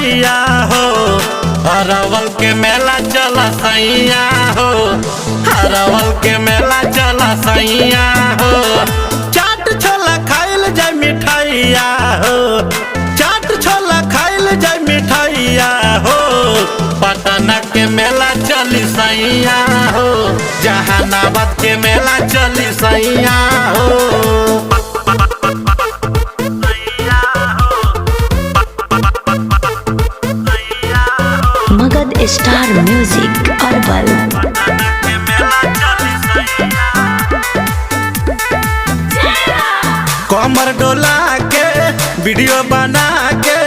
मिठाइया हो। अरवल के मेला चला सैया हो, अरवल के मेला चला सैया हो। चाट छोला खाइल जाय मिठाइया हो, चाट छोला खाइल जाय मिठाइया हो। पटना के मेला चली सैया हो, जहानाबाद के मेला चली सैया हो। Magadh star music Arwal. कमर डोला के वीडियो बना के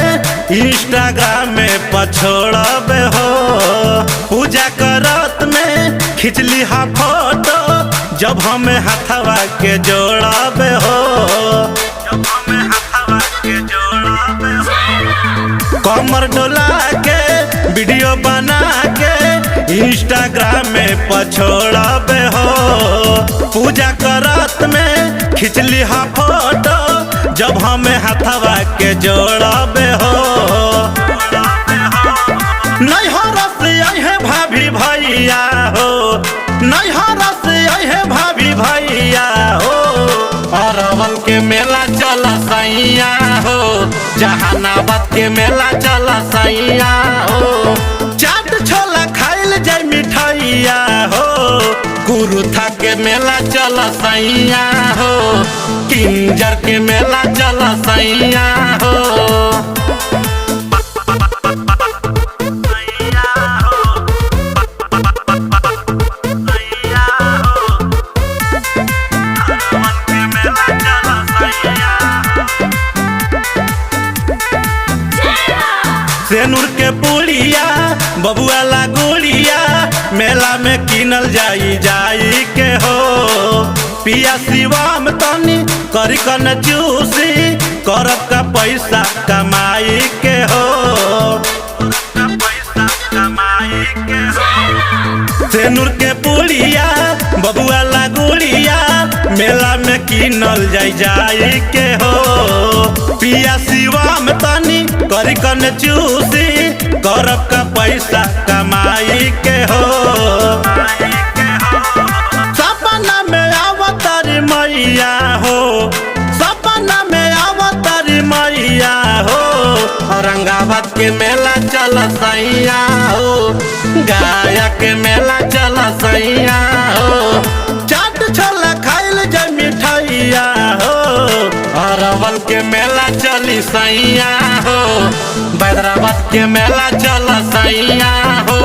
इंस्टाग्राम में पछोड़ब हो। पूजा करत में खिंचली हा फोटो, जब हमें हथवा के जोड़ब हो। कमर डोला के वीडियो बना के इंस्टाग्राम में पछोड़ब हो। पूजा करत में खिंचली हा फोटो, जब हमें हथवा के जोड़ब हो। नैहर से अहे भाभी भैया हो, नैहर से अहे भाभी भैया हो। अरवल के मेला चला सैया हो, जहानाबाद के मेला चला सैया हो। चाट छोला खाइल जाय मिठाइया हो, गुरुथा के मेला चला सैया हो। किंजर के मेला चला सैया हो। सेनुर के पुड़िया बबुआ ला गुड़िया, मेला में किनल जाई के हो। पिया शिवम तनी करी कन चूसी, करब का पैसा कमाई के हो। सेनुर के पुड़िया बबुआ ला गुड़िया, मेला में किनल जाई के हो। पिया शिवम तनी करी कन चूसी, करब का पैसा कमाई के हो। सपना में अवतारी मैया हो, सपना में अवतारी मैया हो। औरंगाबाद के मेला चला सैया हो, गया के मेला चला सैया हो। चाट छोला खाइल जाय मिठाइया हो, अरवल के मेला चली सैया हो। हैदराबाद के मेला चला सैया हो।